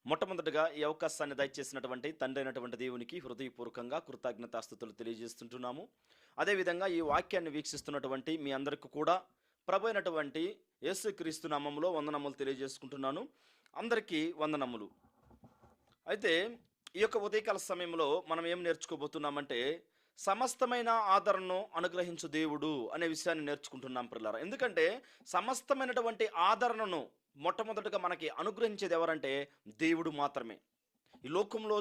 మొట్టమొదటగా ఈ అవకాశాన్ని దయచేసినటువంటి తండ్రి అయినటువంటి దేవునికి హృదయపూర్వకంగా కృతజ్ఞతాస్తుతులు తెలియజేస్తుంటున్నాము. అదేవిధంగా ఈ వాక్యాన్ని వీక్షిస్తున్నటువంటి మీ అందరికీ కూడా ప్రభు అయినటువంటి యేసుక్రీస్తు నామములో వందనములు తెలియజేసుకుంటున్నాను. అందరికీ వందనములు. అయితే ఈ యొక్క ఉదయకాల సమయంలో మనం ఏం నేర్చుకోబోతున్నామంటే, సమస్తమైన ఆదరణను అనుగ్రహించు దేవుడు అనే విషయాన్ని నేర్చుకుంటున్నాం పిల్లరా. ఎందుకంటే సమస్తమైనటువంటి ఆదరణను మొట్టమొదటగా మనకి అనుగ్రహించేది ఎవరంటే దేవుడు మాత్రమే. ఈ లోకంలో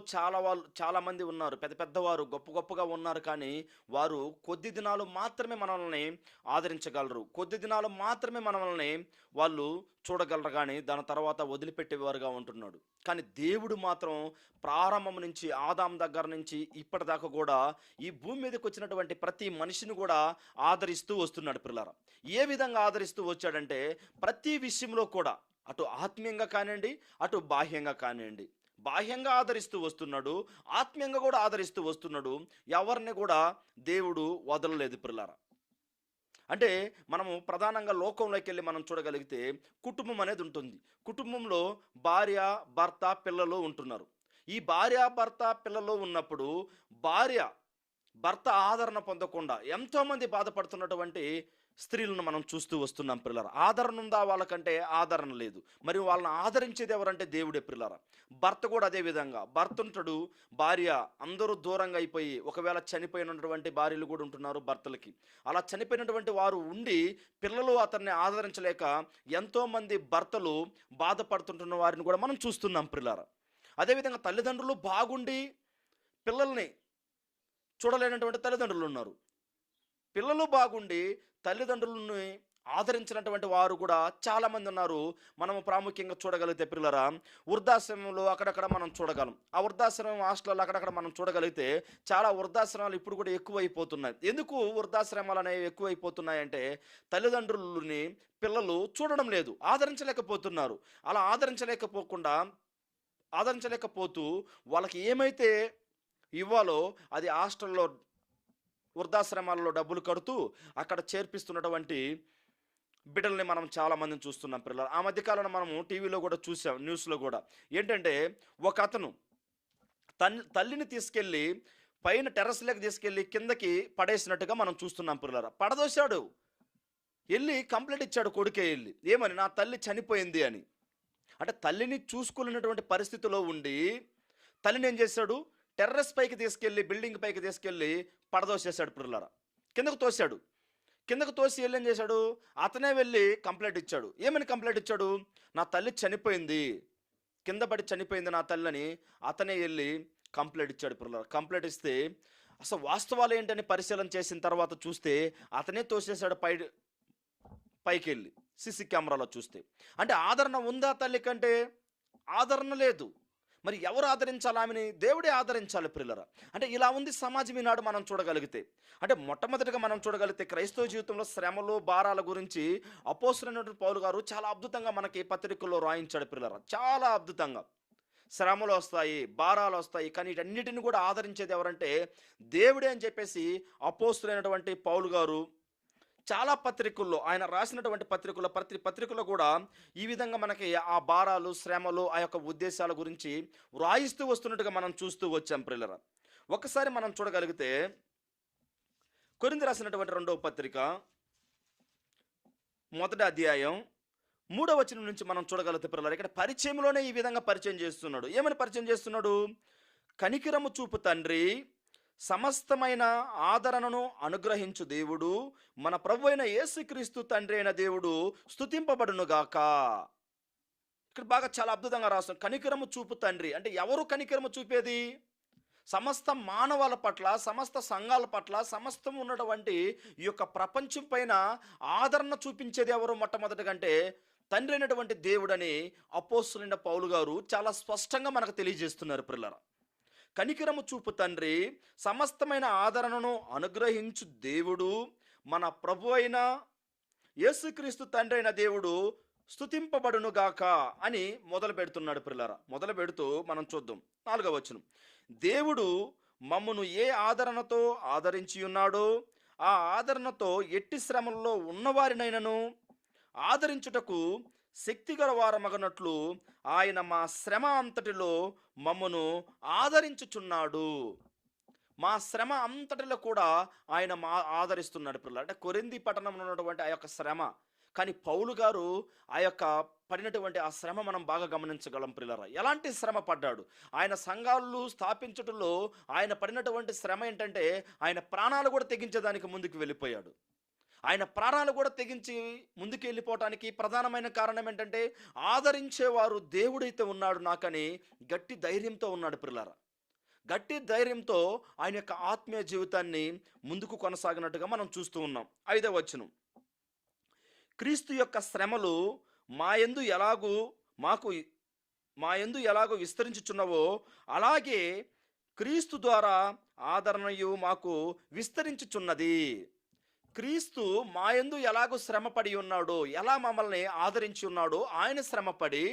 చాలామంది ఉన్నారు, పెద్ద పెద్దవారు గొప్ప గొప్పగా ఉన్నారు. కానీ వారు కొద్ది దినాలు మాత్రమే మనల్ని ఆదరించగలరు, కొద్ది దినాలు మాత్రమే మనల్ని వాళ్ళు చూడగలరు, కానీ దాని తర్వాత వదిలిపెట్టేవారుగా ఉంటున్నాడు. కానీ దేవుడు మాత్రం ప్రారంభం నుంచి ఆదాం దగ్గర నుంచి ఇప్పటిదాకా కూడా ఈ భూమి మీదకి వచ్చినటువంటి ప్రతి మనిషిని కూడా ఆదరిస్తూ వస్తున్నాడు పిల్లరా. ఏ విధంగా ఆదరిస్తూ వచ్చాడంటే, ప్రతి విషయంలో కూడా అటు ఆత్మీయంగా కానివ్వండి, అటు బాహ్యంగా కానివ్వండి, బాహ్యంగా ఆదరిస్తూ వస్తున్నాడు, ఆత్మీయంగా కూడా ఆదరిస్తూ వస్తున్నాడు. ఎవరిని కూడా దేవుడు వదలలేదు పిల్లారా. అంటే మనము ప్రధానంగా లోకంలోకి వెళ్ళి మనం చూడగలిగితే కుటుంబం అనేది ఉంటుంది. కుటుంబంలో భార్య, భర్త, పిల్లలు ఉంటున్నారు. ఈ భార్య, భర్త, పిల్లలు ఉన్నప్పుడు భార్య భర్త ఆదరణ పొందకుండా ఎంతోమంది బాధపడుతున్నటువంటి స్త్రీలను మనం చూస్తూ వస్తున్నాం పిల్లరా. ఆదరణ ఉందా వాళ్ళకంటే? ఆదరణ లేదు. మరి వాళ్ళని ఆదరించేది ఎవరంటే దేవుడే పిల్లరా. భర్త కూడా అదే విధంగా, భర్త ఉంటాడు, భార్య అందరూ దూరంగా అయిపోయి, ఒకవేళ చనిపోయినటువంటి భార్యలు కూడా ఉంటున్నారు భర్తలకి. అలా చనిపోయినటువంటి వారు ఉండి పిల్లలు అతన్ని ఆదరించలేక ఎంతోమంది భర్తలు బాధపడుతుంటున్న వారిని కూడా మనం చూస్తున్నాం పిల్లరా. అదేవిధంగా తల్లిదండ్రులు బాగుండి పిల్లల్ని చూడలేనటువంటి తల్లిదండ్రులు ఉన్నారు. పిల్లలు బాగుండి తల్లిదండ్రులను ఆదరించినటువంటి వారు కూడా చాలామంది ఉన్నారు. మనము ప్రాముఖ్యంగా చూడగలిగితే పిల్లరా, వృద్ధాశ్రమంలో అక్కడక్కడ మనం చూడగలం. ఆ వృద్ధాశ్రమం హాస్టల్లో అక్కడక్కడ మనం చూడగలిగితే చాలా వృద్ధాశ్రమాలు ఇప్పుడు కూడా ఎక్కువైపోతున్నాయి. ఎందుకు వృద్ధాశ్రమాలు అనేవి ఎక్కువైపోతున్నాయంటే, తల్లిదండ్రులని పిల్లలు చూడడం లేదు, ఆదరించలేకపోతున్నారు. అలా ఆదరించలేకపోతూ వాళ్ళకి ఏమైతే ఇవ్వాలో అది హాస్టల్లో, వృద్ధాశ్రమాల్లో డబ్బులు కడుతూ అక్కడ చేర్పిస్తున్నటువంటి బిడ్డల్ని మనం చాలామందిని చూస్తున్నాం పిల్లలు. ఆ మధ్యకాలంలో మనము టీవీలో కూడా చూసాం, న్యూస్లో కూడా. ఏంటంటే ఒక అతను తల్లిని తీసుకెళ్ళి పైన టెర్రస్లోకి తీసుకెళ్ళి కిందకి పడేసినట్టుగా మనం చూస్తున్నాం పిల్లలు. పడదోశాడు, వెళ్ళి కంప్లైంట్ ఇచ్చాడు కొడుకే వెళ్ళి, ఏమని, నా తల్లి చనిపోయింది అని. అంటే తల్లిని చూసుకోలేనటువంటి పరిస్థితిలో ఉండి తల్లిని ఏం చేశాడు, టెర్రస్ పైకి తీసుకెళ్ళి, బిల్డింగ్ పైకి తీసుకెళ్ళి పడదోసేశాడు పిల్లరా. కిందకు తోశాడు. కిందకు తోసి వెళ్ళి ఏం చేశాడు, అతనే వెళ్ళి కంప్లైంట్ ఇచ్చాడు. ఏమని కంప్లైంట్ ఇచ్చాడు, నా తల్లి చనిపోయింది, కింద పడి చనిపోయింది నా తల్లి అని అతనే వెళ్ళి కంప్లైంట్ ఇచ్చాడు పిల్లరా. కంప్లైంట్ ఇస్తే అసలు వాస్తవాలు ఏంటని పరిశీలన చేసిన తర్వాత చూస్తే అతనే తోసేశాడు పైకి వెళ్ళి, సీసీ కెమెరాలో చూస్తే. అంటే ఆదరణ ఉందా తల్లి కంటే? ఆదరణ లేదు. మరి ఎవరు ఆదరించాలి ఆమెని? దేవుడే ఆదరించాలి ప్రియులరా. అంటే ఇలా ఉంది సమాజం ఈనాడు మనం చూడగలిగితే. అంటే మొట్టమొదటిగా మనం చూడగలిగితే క్రైస్తవ జీవితంలో శ్రమలు, భారాల గురించి అపోస్తలుడైనటువంటి పౌలు గారు చాలా అద్భుతంగా మనకి పత్రికల్లో రాయించాడు ప్రియులరా. చాలా అద్భుతంగా. శ్రమలు వస్తాయి, భారాలు వస్తాయి, కానీ వీటన్నిటిని కూడా ఆదరించేది ఎవరంటే దేవుడే అని చెప్పేసి అపోస్తలుడైనటువంటి పౌలు గారు చాలా పత్రికల్లో, ఆయన రాసినటువంటి పత్రికల్లో, ప్రతి పత్రికలో కూడా ఈ విధంగా మనకి ఆ భారాలు, శ్రమలు, ఆ యొక్క ఉద్దేశాల గురించి వ్రాయిస్తూ వస్తున్నట్టుగా మనం చూస్తూ వచ్చాం ప్రియులరా. ఒకసారి మనం చూడగలిగితే కొరింథీ రాసినటువంటి 2వ పత్రిక 1వ అధ్యాయం 3వ వచనం నుంచి మనం చూడగలిగితే ప్రియులరా, ఇక్కడ పరిచయంలోనే ఈ విధంగా పరిచయం చేస్తున్నాడు. ఏమని పరిచయం చేస్తున్నాడు? కనికరము చూపు తండ్రి, సమస్తమైన ఆదరణను అనుగ్రహించు దేవుడు, మన ప్రభు అయిన యేసుక్రీస్తు తండ్రి అయిన దేవుడు స్తుతింపబడునుగాక. ఇక్కడ బాగా చాలా అద్భుతంగా రాస్తాం. కనికరము చూపు తండ్రి అంటే ఎవరు కనికరము చూపేది? సమస్త మానవాల పట్ల, సమస్త సంఘాల పట్ల, సమస్తం ఉన్నటువంటి ఈ యొక్క ప్రపంచం పైన ఆదరణ చూపించేది ఎవరు మొట్టమొదటిగా అంటే తండ్రి అయినటువంటి దేవుడని అపోస్తలుడైన పౌలు గారు చాలా స్పష్టంగా మనకు తెలియజేస్తున్నారు ప్రియులారా. కనికరము చూపు తండ్రి, సమస్తమైన ఆదరణను అనుగ్రహించు దేవుడు, మన ప్రభు అయిన యేసుక్రీస్తు తండ్రి అయిన దేవుడు స్తుతింపబడునుగాక అని మొదలు పెడుతున్నాడు ప్రియులారా. మొదలు పెడుతూ మనం చూద్దాం 4వ వచనం. దేవుడు మమ్మును ఏ ఆదరణతో ఆదరించి ఉన్నాడో ఆ ఆదరణతో ఎట్టి శ్రమల్లో ఉన్నవారినైనను ఆదరించుటకు శక్తిగల వారమగనట్లు ఆయన మా శ్రమ అంతటిలో మమ్మను ఆదరించుచున్నాడు. మా శ్రమ అంతటిలో కూడా ఆయన ఆదరిస్తున్నాడు పిల్లలు. అంటే కొరింథీ పట్టణంలో ఉన్నటువంటి ఆ యొక్క శ్రమ, కానీ పౌలు గారు ఆ యొక్క పడినటువంటి ఆ శ్రమ మనం బాగా గమనించగలం ప్రియులారా. ఎలాంటి శ్రమ పడ్డాడు? ఆయన సంఘాలు స్థాపించటంలో ఆయన పడినటువంటి శ్రమ ఏంటంటే, ఆయన ప్రాణాలు కూడా తెగించేదానికి ముందుకు వెళ్ళిపోయాడు. ఆయన ప్రాణాలు కూడా తెగించి ముందుకు వెళ్ళిపోవటానికి ప్రధానమైన కారణం ఏంటంటే, ఆదరించేవారు దేవుడైతే ఉన్నాడు నాకని గట్టి ధైర్యంతో ఉన్నాడు ప్రియులారా. గట్టి ధైర్యంతో ఆయన యొక్క ఆత్మీయ జీవితాన్ని ముందుకు కొనసాగినట్టుగా మనం చూస్తూ ఉన్నాం. 5వ వచనం, క్రీస్తు యొక్క శ్రమలు మాయందు ఎలాగూ మాకు మాయందు ఎలాగో విస్తరించుచున్నవో అలాగే క్రీస్తు ద్వారా ఆదరణయు మాకు విస్తరించుచున్నది. క్రీస్తు మాయందు ఎలాగూ శ్రమపడి ఉన్నాడో, ఎలా మమ్మల్ని ఆదరించి ఉన్నాడో ఆయన శ్రమపడి,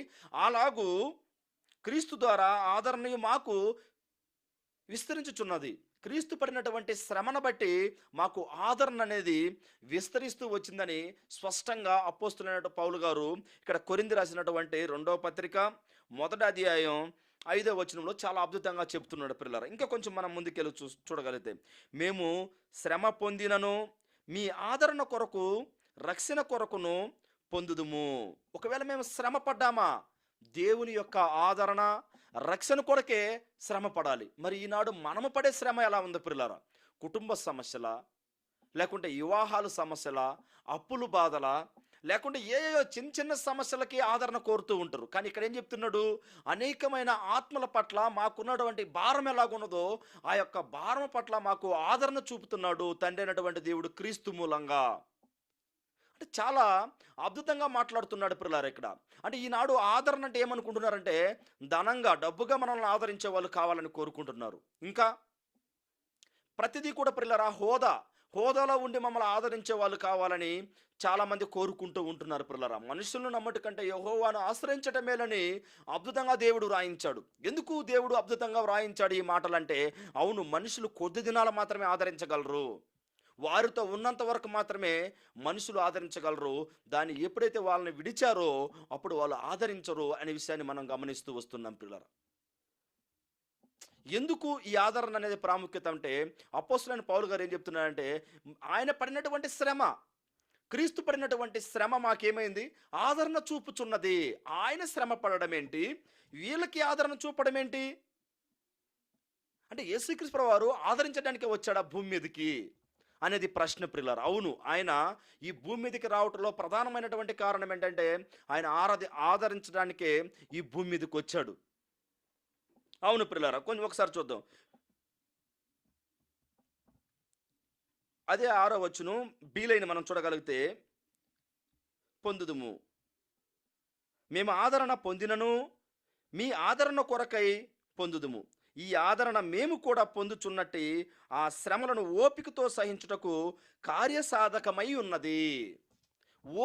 అలాగూ క్రీస్తు ద్వారా ఆదరణయు మాకు విస్తరించుచున్నది. క్రీస్తు పడినటువంటి శ్రమను బట్టి మాకు ఆదరణ అనేది విస్తరిస్తూ వచ్చిందని స్పష్టంగా అపోస్తులైన పౌలు గారు ఇక్కడ కొరింథీ రాసినటువంటి 2వ పత్రిక 1వ అధ్యాయం 5వ వచనంలో చాలా అద్భుతంగా చెప్తున్నాడు పిల్లలు. ఇంకా కొంచెం మనం ముందుకెళ్ళి చూడగలిగితే, మేము శ్రమ పొందినను మీ ఆదరణ కొరకు రక్షణ కొరకును పొందుదుము. ఒకవేళ మేము శ్రమ పడ్డామా, దేవుని యొక్క ఆదరణ రక్షణ కొరకే శ్రమ పడాలి. మరి ఈనాడు మనము పడే శ్రమ ఎలా ఉంది ప్రియులారా? కుటుంబ సమస్యల, లేకుంటే వివాహాల సమస్యల, అప్పులు బాధల, లేకుంటే ఏయో చిన్న చిన్న సమస్యలకి ఆదరణ కోరుతూ ఉంటారు. కానీ ఇక్కడ ఏం చెప్తున్నాడు? అనేకమైన ఆత్మల పట్ల మాకున్నటువంటి భారం ఎలాగున్నదో ఆ యొక్క భారం పట్ల మాకు ఆదరణ చూపుతున్నాడు తండ్రి అయినటువంటి దేవుడు క్రీస్తు మూలంగా. అంటే చాలా అద్భుతంగా మాట్లాడుతున్నాడు పిల్లలు ఇక్కడ. అంటే ఈనాడు ఆదరణ అంటే ఏమనుకుంటున్నారంటే, ధనంగా డబ్బుగా మనల్ని ఆదరించే వాళ్ళు కావాలని కోరుకుంటున్నారు. ఇంకా ప్రతిదీ కూడా పిల్లరా హోదాలో ఉండి మమ్మల్ని ఆదరించే వాళ్ళు కావాలని చాలామంది కోరుకుంటూ ఉంటున్నారు పిల్లరా. మనుషులను నమ్మటి కంటే యెహోవాను ఆశ్రయించటం మేలని అద్భుతంగా దేవుడు వ్రాయించాడు. ఎందుకు దేవుడు అద్భుతంగా వ్రాయించాడు ఈ మాటలంటే, అవును, మనుషులు కొద్ది దినాలు మాత్రమే ఆదరించగలరు, వారితో ఉన్నంత వరకు మాత్రమే మనుషులు ఆదరించగలరు. దాన్ని ఎప్పుడైతే వాళ్ళని విడిచారో అప్పుడు వాళ్ళు ఆదరించరు అనే విషయాన్ని మనం గమనిస్తూ వస్తున్నాం పిల్లలు. ఎందుకు ఈ ఆదరణ అనేది ప్రాముఖ్యత అంటే, అపోస్తలుడైన పౌలు గారు ఏం చెప్తున్నారంటే, ఆయన పడినటువంటి శ్రమ, క్రీస్తు పడినటువంటి శ్రమ మాకేమైంది? ఆదరణ చూపుచున్నది. ఆయన శ్రమ పడడం ఏంటి, వీళ్ళకి ఆదరణ చూపడం ఏంటి అంటే, యేసుక్రీస్తు ప్రభువు వారు ఆదరించడానికి వచ్చాడా భూమి మీదకి అనేది ప్రశ్న ప్రియులారా. అవును, ఆయన ఈ భూమి మీదకి రావటంలో ప్రధానమైనటువంటి కారణం ఏంటంటే, ఆయన ఆదరించడానికే ఈ భూమి మీదకి వచ్చాడు. అవును ప్రియులారా, కొంచెం ఒకసారి చూద్దాం. అదే 6వ వచనం బీలైన మనం చూడగలిగితే, పొందుదుము, మేము ఆదరణ పొందినను మీ ఆదరణ కొరకై పొందుదుము. ఈ ఆదరణ మేము కూడా పొందుచున్నట్టు ఆ శ్రమలను ఓపికతో సహించుటకు కార్యసాధకమై ఉన్నది.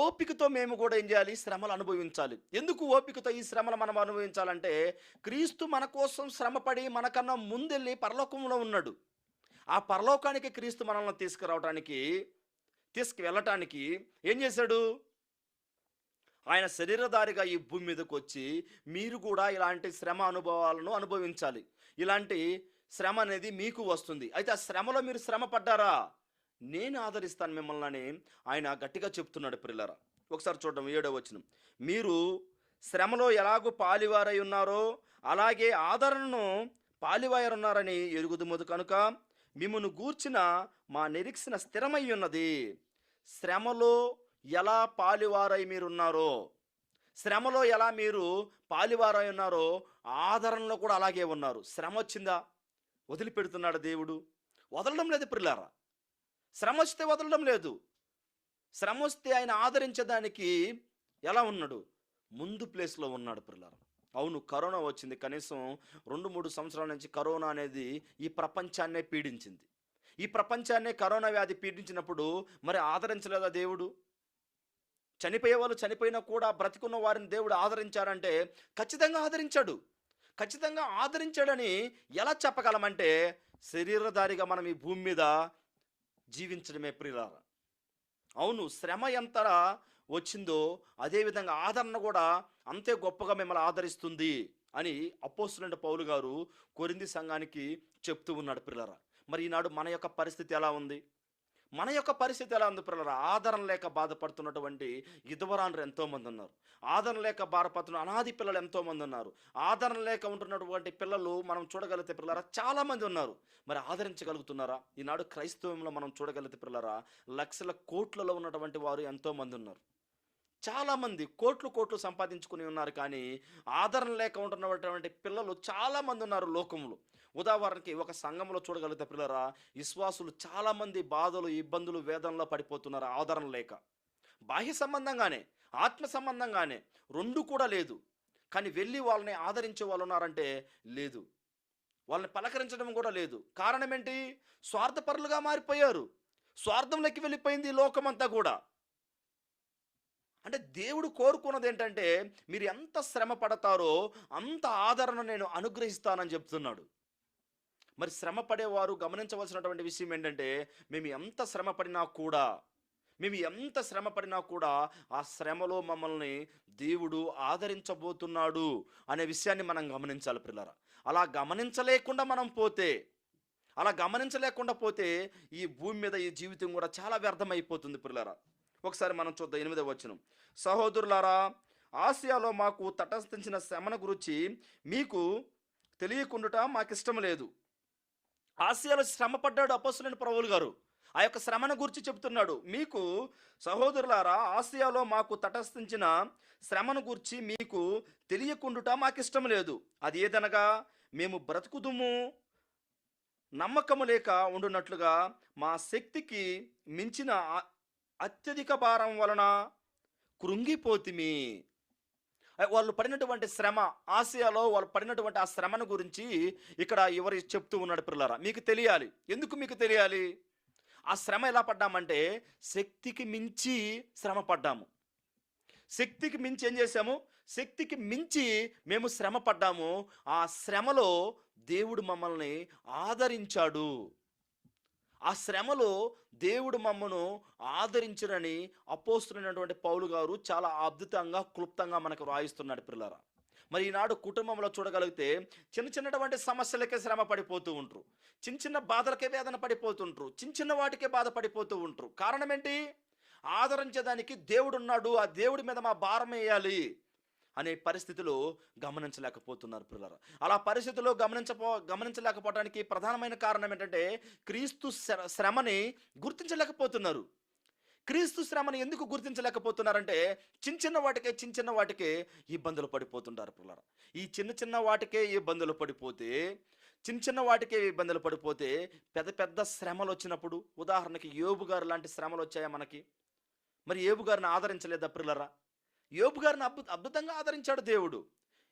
ఓపికతో మేము కూడా ఏం చేయాలి? శ్రమలు అనుభవించాలి. ఎందుకు ఓపికతో ఈ శ్రమలు మనం అనుభవించాలంటే, క్రీస్తు మన కోసం శ్రమపడి మనకన్నా ముందెళ్ళి పరలోకంలో ఉన్నాడు. ఆ పరలోకానికి క్రీస్తు మనల్ని తీసుకువెళ్ళటానికి ఏం చేశాడు? ఆయన శరీరధారిగా ఈ భూమి మీదకి వచ్చి, మీరు కూడా ఇలాంటి శ్రమ అనుభవాలను అనుభవించాలి, ఇలాంటి శ్రమ అనేది మీకు వస్తుంది. అయితే ఆ శ్రమలో మీరు శ్రమ పడ్డారా, నేను ఆదరిస్తాను మిమ్మల్ని అని ఆయన గట్టిగా చెప్తున్నాడు ప్రియులారా. ఒకసారి చూద్దాం 7వ వచనం, మీరు శ్రమలో ఎలాగో పాలివారై ఉన్నారో అలాగే ఆదరణను పాలివారున్నారని ఎరుగుదుము కనుక మిమ్మును గూర్చిన మా నిరీక్షణ స్థిరమై ఉన్నది. శ్రమలో ఎలా పాలివారై మీరున్నారో, శ్రమలో ఎలా మీరు పాలివారై ఉన్నారో ఆదరణలో కూడా అలాగే ఉన్నారు. శ్రమ వచ్చిందా వదిలిపెడుతున్నాడు దేవుడు? వదలడం లేదు ప్రియులారా. శ్రమ వస్తే వదలడం లేదు. శ్రమ వస్తే ఆయన ఆదరించడానికి ఎలా ఉన్నాడు? ముందు ప్లేస్లో ఉన్నాడు ప్రియులారా. అవును, కరోనా వచ్చింది. కనీసం 2-3 సంవత్సరాల నుంచి కరోనా అనేది ఈ ప్రపంచాన్నే పీడించింది. ఈ ప్రపంచాన్నే కరోనా వ్యాధి పీడించినప్పుడు మరి ఆదరించలేదా దేవుడు? చనిపోయే వాళ్ళు చనిపోయినా కూడా బ్రతికున్న వారిని దేవుడు ఆదరించారంటే ఖచ్చితంగా ఆదరించాడు. ఖచ్చితంగా ఆదరించాడని ఎలా చెప్పగలమంటే, శరీరధారిగా మనం ఈ భూమి మీద జీవించడమే ప్రియులారా. అవును, శ్రమ ఎంత వచ్చిందో అదేవిధంగా ఆదరణ కూడా అంతే గొప్పగా మిమ్మల్ని ఆదరిస్తుంది అని అపోస్తలుడైన పౌలు గారు కొరింథీ సంఘానికి చెప్తూ ఉన్నాడు ప్రియులారా. మరి ఈనాడు మన యొక్క పరిస్థితి ఎలా ఉంది? మన యొక్క పరిస్థితి ఎలా ఉంది ప్రియులారా? ఆదరణ లేక బాధపడుతున్నటువంటి విధవరాండ్రు ఎంతోమంది ఉన్నారు. ఆదరణ లేక బాధపడుతున్న అనాది పిల్లలు ఎంతోమంది ఉన్నారు. ఆదరణ లేక ఉంటున్నటువంటి పిల్లలు మనం చూడగలిగితే పిల్లలారా చాలామంది ఉన్నారు. మరి ఆదరించగలుగుతున్నారా? ఈనాడు క్రైస్తవంలో మనం చూడగలిగితే పిల్లలారా లక్షల కోట్లలో ఉన్నటువంటి వారు ఎంతోమంది ఉన్నారు. చాలామంది కోట్లు కోట్లు సంపాదించుకుని ఉన్నారు, కానీ ఆదరణ లేక ఉంటున్నటువంటి పిల్లలు చాలామంది ఉన్నారు లోకంలో. ఉదాహరణకి ఒక సంఘంలో చూడగలిగితే పిల్లరా విశ్వాసులు చాలామంది బాధలు, ఇబ్బందులు, వేదనలో పడిపోతున్నారు ఆదరణ లేక. బాహ్య సంబంధంగానే, ఆత్మ సంబంధంగానే రెండు కూడా లేదు. కానీ వెళ్ళి వాళ్ళని ఆదరించే వాళ్ళు ఉన్నారంటే లేదు. వాళ్ళని పలకరించడం కూడా లేదు. కారణం ఏంటి? స్వార్థపరులుగా మారిపోయారు. స్వార్థంలోకి వెళ్ళిపోయింది ఈ లోకమంతా కూడా. అంటే దేవుడు కోరుకున్నది ఏంటంటే మీరు ఎంత శ్రమ పడతారో అంత ఆదరణ నేను అనుగ్రహిస్తానని చెప్తున్నాడు. మరి శ్రమ పడేవారు గమనించవలసినటువంటి విషయం ఏంటంటే మేము ఎంత శ్రమ పడినా కూడా ఆ శ్రమలో మమ్మల్ని దేవుడు ఆదరించబోతున్నాడు అనే విషయాన్ని మనం గమనించాలి ప్రియులారా. అలా గమనించలేకుండా పోతే ఈ భూమి మీద ఈ జీవితం కూడా చాలా వ్యర్థమైపోతుంది ప్రియులారా. ఒకసారి మనం చూద్దాం 8వ వచనం. సహోదరులారా, ఆసియాలో మాకు తటస్థించిన శ్రమను గురించి మీకు తెలియకుండుట మాకిష్టం లేదు. ఆసియాలో శ్రమ పడ్డాడు అపోస్తలుడైన పౌలు గారు. ఆ యొక్క శ్రమను గురించి చెప్తున్నాడు. మీకు సహోదరులారా, ఆసియాలో మాకు తటస్థించిన శ్రమను గురించి మీకు తెలియకుండుట మాకిష్టం లేదు. అది ఏదనగా మేము బ్రతుకుదుము నమ్మకము లేక ఉండునట్లుగా మా శక్తికి మించిన అత్యధిక భారం వలన కృంగిపోతిమి. వాళ్ళు పడినటువంటి శ్రమ, ఆసియాలో వాళ్ళు పడినటువంటి ఆ శ్రమను గురించి ఇక్కడ ఎవరు చెప్తూ ఉన్నాడు పిల్లరా. మీకు తెలియాలి. ఎందుకు మీకు తెలియాలి? ఆ శ్రమ ఎలా పడ్డామంటే శక్తికి మించి శ్రమ పడ్డాము. శక్తికి మించి ఏం చేశాము? శక్తికి మించి మేము శ్రమ పడ్డాము. ఆ శ్రమలో దేవుడు మమ్మల్ని ఆదరించాడు. ఆ శ్రమలో దేవుడు మమ్మను ఆదరించరని అపోస్తలుడైనటువంటి పౌలు గారు చాలా అద్భుతంగా, క్లుప్తంగా మనకు రాయిస్తున్నాడు పిల్లరా. మరి ఈనాడు కుటుంబంలో చూడగలిగితే చిన్నటువంటి సమస్యలకే శ్రమ పడిపోతూ ఉంటారు. చిన్న బాధలకే వేదన పడిపోతుంటారు. చిన్న వాటికే బాధపడిపోతూ ఉంటారు. కారణం ఏంటి? ఆదరించేదానికి దేవుడు ఉన్నాడు, ఆ దేవుడి మీద మా భారం వేయాలి అనే పరిస్థితిలో గమనించలేకపోతున్నారు పిల్లలు. అలా పరిస్థితుల్లో గమనించలేకపోవడానికి ప్రధానమైన కారణం ఏంటంటే క్రీస్తు శ్రమని గుర్తించలేకపోతున్నారు. క్రీస్తు శ్రమని ఎందుకు గుర్తించలేకపోతున్నారంటే చిన్న వాటికే ఇబ్బందులు పడిపోతుంటారు పిల్లలు. ఈ చిన్న వాటికే ఇబ్బందులు పడిపోతే పెద్ద పెద్ద శ్రమలు వచ్చినప్పుడు, ఉదాహరణకి యోబు గారు లాంటి శ్రమలు వచ్చాయా మనకి? మరి యోబు గారిని ఆదరించలేదా పిల్లరా? యోబు గారిని అద్భుతంగా ఆదరించాడు దేవుడు.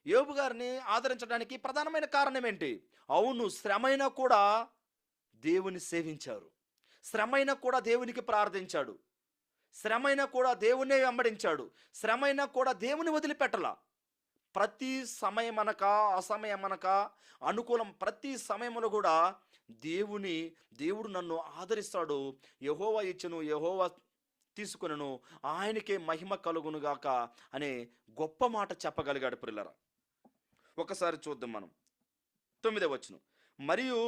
యోబు గారిని ఆదరించడానికి ప్రధానమైన కారణం ఏంటి? అవును, శ్రమైనా కూడా దేవుని సేవించారు. శ్రమైనా కూడా దేవునికి ప్రార్థించాడు. శ్రమైనా కూడా దేవునే వెంబడించాడు. శ్రమైనా కూడా దేవుని వదిలిపెట్టలా. ప్రతి సమయమనక అసమయమనక అనుకూలం ప్రతి సమయంలో కూడా దేవుడు నన్ను ఆదరిస్తాడు. యెహోవా ఇచ్చును, యెహోవా తీసుకొనును, ఆయనకే మహిమ కలుగునుగాక అనే గొప్ప మాట చెప్పగలిగాడు ప్రియులారా. ఒకసారి చూద్దాం మనం 9వ వచనం. మరియు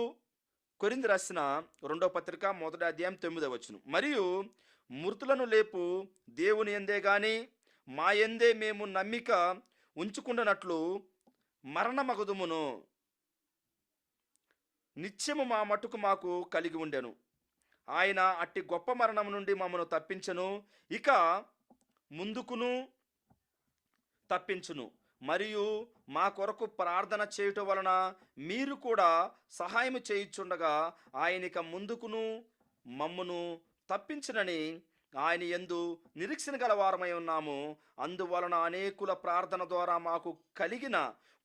కొరింథీ రాసిన 2వ పత్రిక 1వ అధ్యాయం 9వ వచనం. మరియు మృతులను లేపు దేవుని యందే గాని మా యందే మేము నమ్మిక ఉంచుకుంటున్నట్లు మరణమగుదుమును నిత్యము మా మట్టుకు మాకు కలిగి ఉండెను. ఆయన అట్టి గొప్ప మరణం నుండి మమ్మను తప్పించను, ఇక ముందుకును తప్పించును. మరియు మా కొరకు ప్రార్థన చేయుట వలన మీరు కూడా సహాయం చేయుచుండగా ఆయనిక ముందుకును మమ్మను తప్పించునని ఆయన యందు నిరీక్షణ గల వారమై ఉన్నాము. అందువలన అనేకుల ప్రార్థన ద్వారా మాకు కలిగిన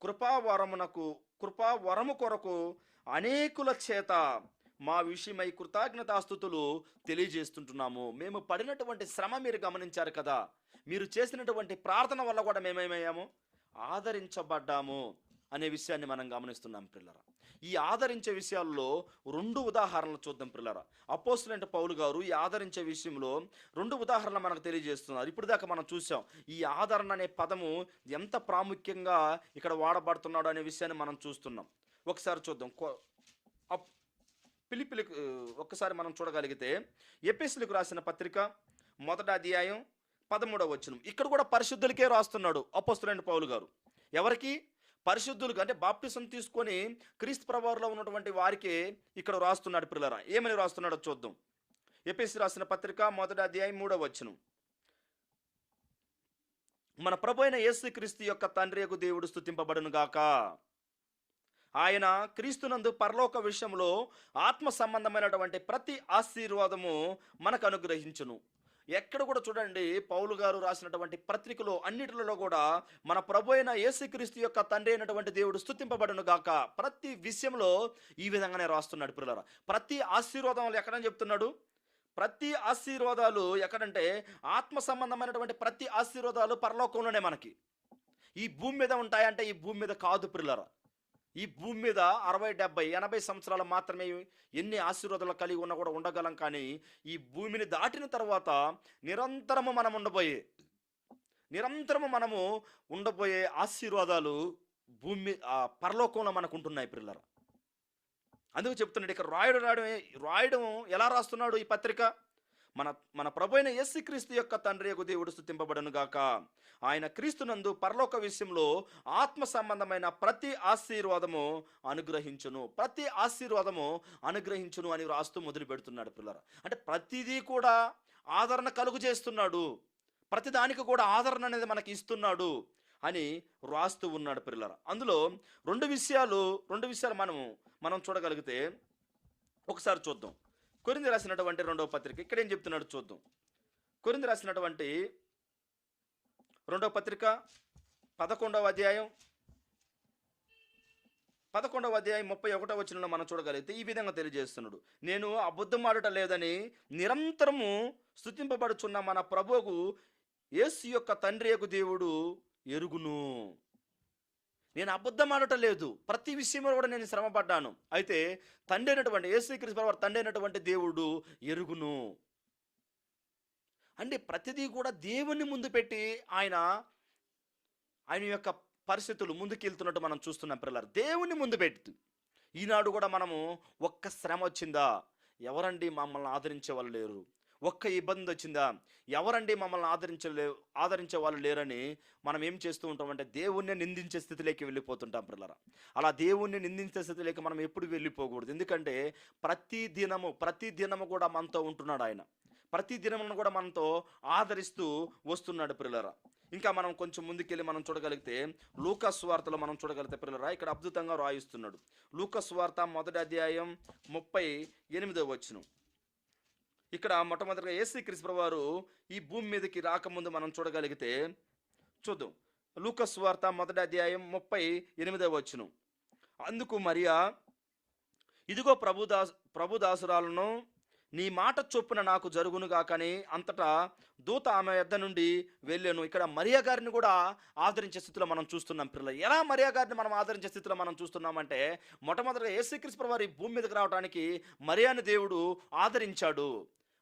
కృపావరము కొరకు అనేకుల చేత మా విషయమై కృతజ్ఞతాస్తుతులు తెలియజేస్తుంటున్నాము. మేము పడినటువంటి శ్రమ మీరు గమనించారు కదా. మీరు చేసినటువంటి ప్రార్థన వల్ల కూడా మేమేమయ్యాము? ఆదరించబడ్డాము. అనే విషయాన్ని మనం గమనిస్తున్నాం పిల్లరా. ఈ ఆదరించే విషయాల్లో 2 ఉదాహరణలు చూద్దాం పిల్లరా. అపోస్తలుడైన పౌలు గారు ఈ ఆదరించే విషయంలో 2 ఉదాహరణలు మనకు తెలియజేస్తున్నారు. ఇప్పటిదాకా మనం చూసాం ఈ ఆదరణ అనే పదము ఎంత ప్రాముఖ్యంగా ఇక్కడ వాడబడుతున్నాడు అనే విషయాన్ని మనం చూస్తున్నాం. ఒకసారి చూద్దాం. అప్- ఫిలిప్పీలకు ఒక్కసారి మనం చూడగలిగితే ఎఫెసీయులకు రాసిన పత్రిక 1వ అధ్యాయం 13వ వచనం. ఇక్కడ కూడా పరిశుద్ధులకే రాస్తున్నాడు అపోస్తలుడైన పౌలు గారు. ఎవరికి? పరిశుద్ధులకు, అంటే బాప్టిసం తీసుకొని క్రీస్తు ప్రభువులో ఉన్నటువంటి వారికి ఇక్కడ రాస్తున్నాడు పిల్లరా. ఏమని రాస్తున్నాడో చూద్దాం. ఎఫెసీ రాసిన పత్రిక 1వ అధ్యాయం 3వ వచనం. మన ప్రభు అయిన యేసుక్రీస్తు యొక్క తండ్రి యగు దేవుడు స్తుతింపబడును గాక. ఆయన క్రీస్తునందు పరలోక విషయంలో ఆత్మ సంబంధమైనటువంటి ప్రతి ఆశీర్వాదము మనకు అనుగ్రహించును. ఎక్కడ కూడా చూడండి, పౌలు గారు రాసినటువంటి పత్రికలో అన్నిటిలో కూడా మన ప్రభు అయిన యేసుక్రీస్తు యొక్క తండ్రి అయినటువంటి దేవుడు స్తుతింపబడును గాక ప్రతి విషయంలో ఈ విధంగానే రాస్తున్నాడు పిల్లరా. ప్రతి ఆశీర్వాదం ఎక్కడని చెప్తున్నాడు? ప్రతి ఆశీర్వాదాలు ఎక్కడంటే ఆత్మ సంబంధమైనటువంటి ప్రతి ఆశీర్వాదాలు పరలోకంలోనే మనకి. ఈ భూమి మీద ఉంటాయంటే ఈ భూమి మీద కాదు పిల్లరా. ఈ భూమి మీద 60, 70, 80 సంవత్సరాలు మాత్రమే ఎన్ని ఆశీర్వాదాలు కలిగి ఉన్నా కూడా ఉండగలం. కానీ ఈ భూమిని దాటిన తర్వాత నిరంతరము మనము ఉండబోయే ఆశీర్వాదాలు భూమి పరలోకంలో మనకు ఉంటున్నాయి పిల్లరా. అందుకు చెప్తున్నాడు ఇక్కడ రాయడం ఎలా రాస్తున్నాడు ఈ పత్రిక? మన ప్రభు అయిన యేసుక్రీస్తు యొక్క తండ్రి యగు దేవుడు స్తుతింపబడును గాక. ఆయన క్రీస్తునందు పరలోక విషయంలో ఆత్మ సంబంధమైన ప్రతి ఆశీర్వాదము అనుగ్రహించును అని రాస్తూ మొదలు పెడుతున్నాడు పిల్లరా. అంటే ప్రతిదీ కూడా ఆదరణ కలుగు చేస్తున్నాడు, ప్రతిదానికి కూడా ఆదరణ అనేది మనకి ఇస్తున్నాడు అని రాస్తూ ఉన్నాడు పిల్లరా. అందులో రెండు విషయాలు మనం చూడగలిగితే ఒకసారి చూద్దాం. కొరింథీ రాసినటువంటి 2వ పత్రిక ఇక్కడ ఏం చెప్తున్నాడు చూద్దాం. కొరింథీ రాసినటువంటి 2వ పత్రిక 11వ అధ్యాయం 31వ వచనంలో మనం చూడగలిగితే ఈ విధంగా తెలియజేస్తున్నాడు. నేను అబద్ధం ఆడట లేదని నిరంతరము స్తుతింపబడుచున్న మన ప్రభువుకు యేసు యొక్క తండ్రి యొక్క దేవుడు ఎరుగును. నేను అబద్ధం ఆడటం లేదు, ప్రతి విషయంలో కూడా నేను శ్రమపడ్డాను. అయితే తండ్రి అయినటువంటి యేసుక్రీస్తు ప్రభువు తండ్రి అయినటువంటి దేవుడు ఎరుగును. అంటే ప్రతిదీ కూడా దేవుని ముందు పెట్టి ఆయన యొక్క పరిస్థితులు ముందుకెళ్తున్నట్టు మనం చూస్తున్నాం పిల్లలు. దేవుని ముందు పెట్టి ఈనాడు కూడా మనము ఒక్క శ్రమ వచ్చిందా, ఎవరండి మమ్మల్ని ఆదరించే వాళ్ళు లేరు, ఒక్క ఇబ్బంది వచ్చిందా, ఎవరండి మమ్మల్ని ఆదరించే వాళ్ళు లేరని మనం ఏం చేస్తూ ఉంటామంటే దేవుణ్ణి నిందించే స్థితిలోకి వెళ్ళిపోతుంటాం పిల్లరా. అలా దేవుణ్ణి నిందించే స్థితిలోకి మనం ఎప్పుడు వెళ్ళిపోకూడదు. ఎందుకంటే ప్రతి దినము కూడా మనతో ఉంటున్నాడు ఆయన. ప్రతి దినమును కూడా మనతో ఆదరిస్తూ వస్తున్నాడు పిల్లరా. ఇంకా మనం కొంచెం ముందుకెళ్ళి మనం చూడగలిగితే లూకా సువార్తలో మనం చూడగలిగితే పిల్లరా ఇక్కడ అద్భుతంగా రాయిస్తున్నాడు. లూకా సువార్త 1వ అధ్యాయం 38వ వచనం. ఇక్కడ మొట్టమొదటిగా యేసుక్రీస్తు ప్రభువారు ఈ భూమి మీదకి రాకముందు మనం చూడగలిగితే చూద్దాం. లూకా సువార్త 1వ అధ్యాయం 38వ వచనం. అందుకు మరియా, ఇదిగో ప్రభుదాసురాలను, నీ మాట చొప్పున నాకు జరుగునుగా. కానీ అంతటా దూత ఆమె యొద్ద నుండి వెళ్ళాను. ఇక్కడ మరియా గారిని కూడా ఆదరించే స్థితిలో మనం చూస్తున్నాం పిల్లలు. ఎలా మరియా గారిని మనం ఆదరించే స్థితిలో మనం చూస్తున్నామంటే మొట్టమొదటిగా యేసుక్రీస్తు ప్రభువారు ఈ భూమి మీదకి రావడానికి మరియాని దేవుడు ఆదరించాడు,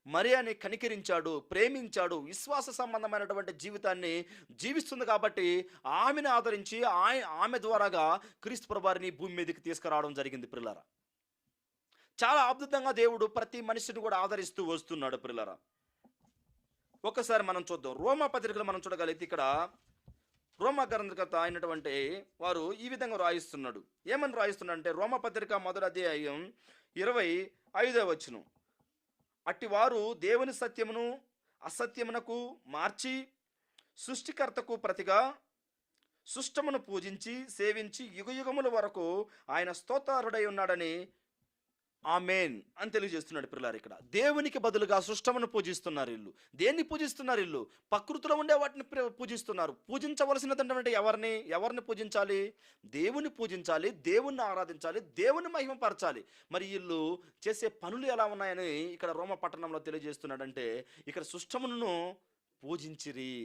మరియాని కనికరించాడు, ప్రేమించాడు. విశ్వాస సంబంధమైనటువంటి జీవితాన్ని జీవిస్తుంది కాబట్టి ఆమెను ఆదరించి ఆమె ద్వారాగా క్రీస్తు ప్రభువారిని భూమి మీదకి తీసుకురావడం జరిగింది పిల్లరా. చాలా అద్భుతంగా దేవుడు ప్రతి మనిషిని కూడా ఆదరిస్తూ వస్తున్నాడు పిల్లరా. ఒకసారి మనం చూద్దాం. రోమా పత్రికలు మనం చూడగలిగితే ఇక్కడ రోమా గ్రంథకర్త అయినటువంటి వారు ఈ విధంగా రాయిస్తున్నాడు. ఏమని రాయిస్తున్నాడు అంటే రోమా పత్రిక 1వ అధ్యాయం 25వ వచనం. అట్టి వారు దేవుని సత్యమును అసత్యమునకు మార్చి సృష్టికర్తకు ప్రతిగా సృష్టమును పూజించి సేవించి యుగయుగముల వరకు ఆయన స్తోత్రారుడై ఉన్నాడని ఆమేన్ అని తెలియజేస్తున్నాడు పిల్లలు. ఇక్కడ దేవునికి బదులుగా సృష్టమును పూజిస్తున్నారు వీళ్ళు. దేన్ని పూజిస్తున్నారు వీళ్ళు? ప్రకృతిలో ఉండే వాటిని పూజిస్తున్నారు. పూజించవలసినటువంటి ఎవరిని పూజించాలి? దేవుని పూజించాలి, దేవుణ్ణి ఆరాధించాలి, దేవుని మహిమపరచాలి. మరి వీళ్ళు చేసే పనులు ఎలా ఉన్నాయని ఇక్కడ రోమ పట్టణంలో తెలియజేస్తున్నాడంటే ఇక్కడ సృష్టమును పూజించిరి.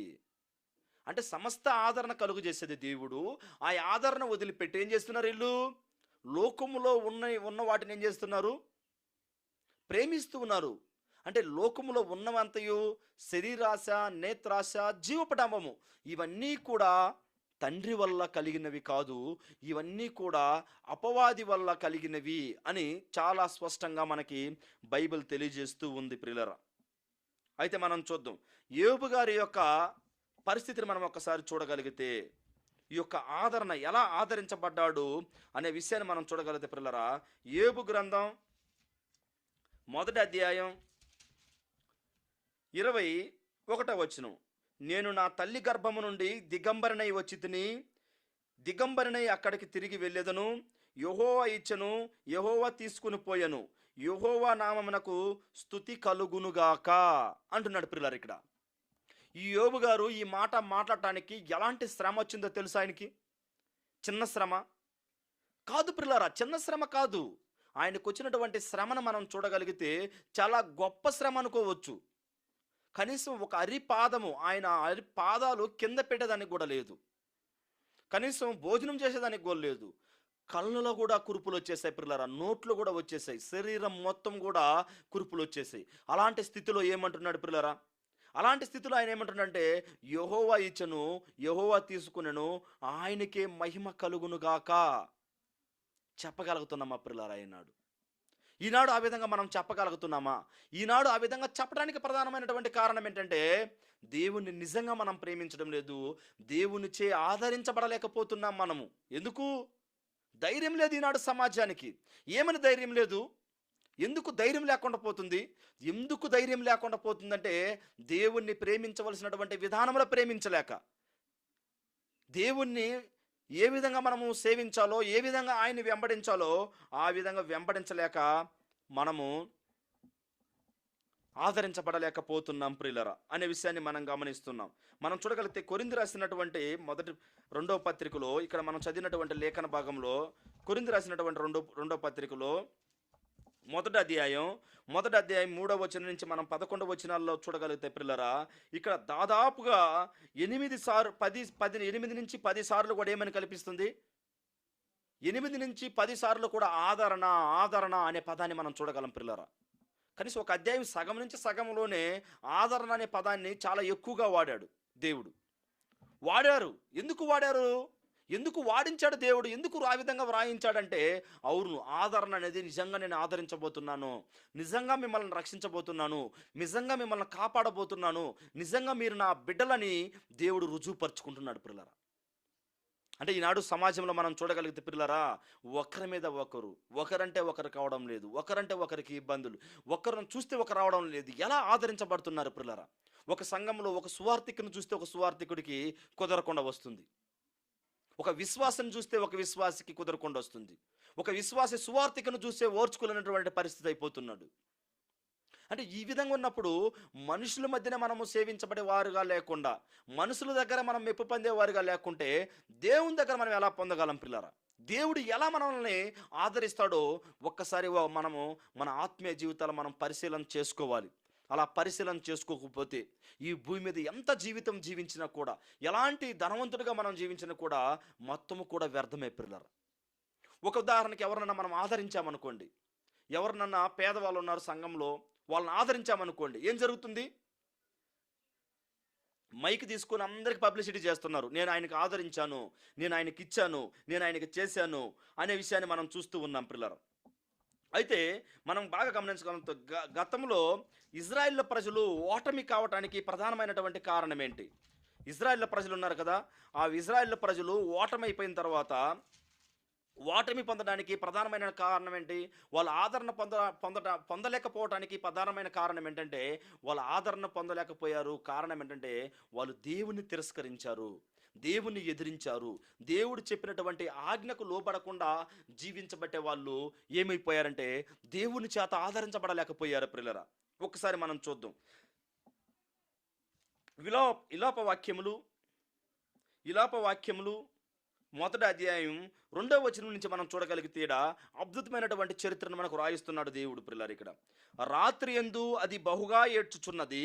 అంటే సమస్త ఆదరణ కలుగు చేసేది దేవుడు. ఆ ఆదరణ వదిలిపెట్టి ఏం చేస్తున్నారు వీళ్ళు? లోకములో ఉన్న వాటిని ఏం చేస్తున్నారు? ప్రేమిస్తూ ఉన్నారు. అంటే లోకములో ఉన్నవంతయు శరీరాశ, నేత్రాశ, జీవపడంబము ఇవన్నీ కూడా తండ్రి వల్ల కలిగినవి కాదు. ఇవన్నీ కూడా అపవాది వల్ల కలిగినవి అని చాలా స్పష్టంగా మనకి బైబిల్ తెలియజేస్తూ ఉంది ప్రియులారా. అయితే మనం చూద్దాం యోబు గారి యొక్క పరిస్థితిని మనం ఒక్కసారి చూడగలిగితే, ఈ యొక్క ఆదరణ ఎలా ఆదరించబడ్డాడు అనే విషయాన్ని మనం చూడగలిగితే ప్రియులారా, యోబు గ్రంథం 1వ అధ్యాయం 21వ వచనం. నేను నా తల్లి గర్భము నుండి దిగంబరినై వచ్చి తిని, దిగంబరినై అక్కడికి తిరిగి వెళ్ళెదను. యెహోవా ఇచ్చెను, యెహోవా తీసుకుని పోయెను, యెహోవా నామమునకు స్తుతి కలుగునుగాక అంటున్నాడు ప్రియులారా. ఇక్కడ ఈ యోబు గారు ఈ మాట మాట్లాడటానికి ఎలాంటి శ్రమ వచ్చిందో తెలుసా ఆయనకి? చిన్న శ్రమ కాదు ప్రియులారా, చిన్న శ్రమ కాదు. ఆయనకు వచ్చినటువంటి శ్రమను మనం చూడగలిగితే చాలా గొప్ప శ్రమ అనుకోవచ్చు. కనీసం ఒక అరిపాదము, ఆయన అరిపాదాలు కింద పెట్టేదానికి కూడా లేదు. కనీసం భోజనం చేసేదానికి కూడా లేదు. కళ్ళలో కూడా కురుపులు వచ్చేసాయి ప్రియులారా, నోట్లు కూడా వచ్చేసాయి, శరీరం మొత్తం కూడా కురుపులు వచ్చేసాయి. అలాంటి స్థితిలో ఏమంటున్నాడు ప్రియులారా? అలాంటి స్థితిలో ఆయన ఏమంటున్నాడంటే, యెహోవా ఇచ్చెను, యెహోవా తీసుకునెను, ఆయనకే మహిమ కలుగునుగాక చెప్పగలుగుతున్నామా ప్రియులారా? ఈనాడు ఆ విధంగా మనం చెప్పగలుగుతున్నామా? ఈనాడు ఆ విధంగా చెప్పడానికి ప్రధానమైనటువంటి కారణం ఏంటంటే, దేవుణ్ణి నిజంగా మనం ప్రేమించడం లేదు. దేవునిచే ఆదరించబడలేకపోతున్నాం మనము. ఎందుకు? ధైర్యం లేదు ఈనాడు సమాజానికి. ఏమని ధైర్యం లేదు? ఎందుకు ధైర్యం లేకుండా పోతుంది? ఎందుకు ధైర్యం లేకుండా పోతుందంటే, దేవుణ్ణి ప్రేమించవలసినటువంటి విధానంలో ప్రేమించలేక, దేవుణ్ణి ఏ విధంగా మనము సేవించాలో, ఏ విధంగా ఆయన్ని వెంబడించాలో ఆ విధంగా వెంబడించలేక మనము ఆదరించబడలేకపోతున్నాం ప్రియులరా అనే విషయాన్ని మనం గమనిస్తున్నాం. మనం చూడగలిగితే కొరింథీ రాసినటువంటి రెండవ పత్రికలో, ఇక్కడ మనం చదివినటువంటి లేఖన భాగంలో, కొరింథీ రాసినటువంటి రెండవ పత్రికలో మొదటి అధ్యాయం 3వ వచనం నుంచి మనం 11వ వచనాల్లో చూడగలిగితే ప్రియులరా, ఇక్కడ దాదాపుగా 8 నుంచి 10 సార్లు కూడా ఏమని కల్పిస్తుంది? 8 నుంచి 10 సార్లు కూడా ఆదరణ ఆదరణ అనే పదాన్ని మనం చూడగలం ప్రియులరా. కనీసం ఒక అధ్యాయం సగం నుంచి సగంలోనే ఆదరణ అనే పదాన్ని చాలా ఎక్కువగా వాడాడు దేవుడు. ఎందుకు వాడారు? ఎందుకు వాడించాడు దేవుడు? ఎందుకు ఆ విధంగా వ్రాయించాడంటే, అవును, ఆదరణ అనేది నిజంగా నేను ఆదరించబోతున్నాను, నిజంగా మిమ్మల్ని రక్షించబోతున్నాను, నిజంగా మిమ్మల్ని కాపాడబోతున్నాను, నిజంగా మీరు నా బిడ్డలని దేవుడు రుజువుపరుచుకుంటున్నాడు ప్రియులారా. అంటే ఈనాడు సమాజంలో మనం చూడగలిగితే ప్రియులారా, ఒకరి మీద ఒకరంటే ఒకరు కావడం లేదు, ఒకరంటే ఒకరికి ఇబ్బందులు, ఒకరిని చూస్తే ఒకరు రావడం లేదు. ఎలా ఆదరించబడుతున్నారు ప్రియులారా? ఒక సంఘంలో ఒక సువార్థికుని చూస్తే ఒక సువార్థికుడికి కుదరకుండా వస్తుంది, ఒక విశ్వాసం చూస్తే ఒక విశ్వాసికి కుదరకుండా వస్తుంది, ఒక విశ్వాసి సువార్థికను చూస్తే ఓర్చుకోలేనటువంటి పరిస్థితి అయిపోతున్నాడు. అంటే ఈ విధంగా ఉన్నప్పుడు మనుషుల మధ్యన మనము సేవించబడే వారుగా లేకుండా, మనుషుల దగ్గర మనం మెప్పు పొందేవారుగా లేకుంటే, దేవుని దగ్గర మనం ఎలా పొందగలం పిల్లరా? దేవుడు ఎలా మనల్ని ఆదరిస్తాడో ఒక్కసారి మనము మన ఆత్మీయ జీవితాలు మనం పరిశీలన చేసుకోవాలి. అలా పరిశీలన చేసుకోకపోతే ఈ భూమి మీద ఎంత జీవితం జీవించినా కూడా, ఎలాంటి ధనవంతుడిగా మనం జీవించినా కూడా మొత్తము కూడా వ్యర్థమే పిల్లరా. ఒక ఉదాహరణకి ఎవరినన్నా మనం ఆదరించామనుకోండి, ఎవరినన్నా పేదవాళ్ళు ఉన్నారు సంఘంలో, వాళ్ళని ఆదరించామనుకోండి, ఏం జరుగుతుంది? మైక్ తీసుకొని అందరికి పబ్లిసిటీ చేస్తున్నారు, నేను ఆయనకి ఆదరించాను, నేను ఆయనకి ఇచ్చాను, నేను ఆయనకి చేశాను అనే విషయాన్ని మనం చూస్తూ ఉన్నాం పిల్లలు. అయితే మనం బాగా గమనించగలం, గతంలో ఇజ్రాయెల్ ప్రజలు ఓటమి కావటానికి ప్రధానమైనటువంటి కారణం ఏంటి? ఇజ్రాయెల్ ప్రజలు ఉన్నారు కదా, ఆ ఇజ్రాయెల్ ప్రజలు ఓటమి అయిపోయిన తర్వాత ఓటమి పొందడానికి ప్రధానమైన కారణం ఏంటి? వాళ్ళ ఆదరణ పొందలేకపోవటానికి ప్రధానమైన కారణం ఏంటంటే, వాళ్ళ ఆదరణ పొందలేకపోయారు. కారణం ఏంటంటే, వాళ్ళు దేవుని తిరస్కరించారు, దేవుని ఎదిరించారు, దేవుడు చెప్పినటువంటి ఆజ్ఞకు లోబడకుండా జీవించబట్టే వాళ్ళు ఏమైపోయారంటే దేవుని చేత ఆదరించబడలేకపోయారు ప్రియులరా. ఒక్కసారి మనం చూద్దాం. విలాప వాక్యములు 1వ అధ్యాయం 2వ వచనం నుంచి మనం చూడగలిగితే అద్భుతమైనటువంటి చరిత్రను మనకు రాయిస్తున్నాడు దేవుడు ప్రియులారా. ఇక్కడ రాత్రి యందు అది బహుగా ఏడ్చుచున్నది,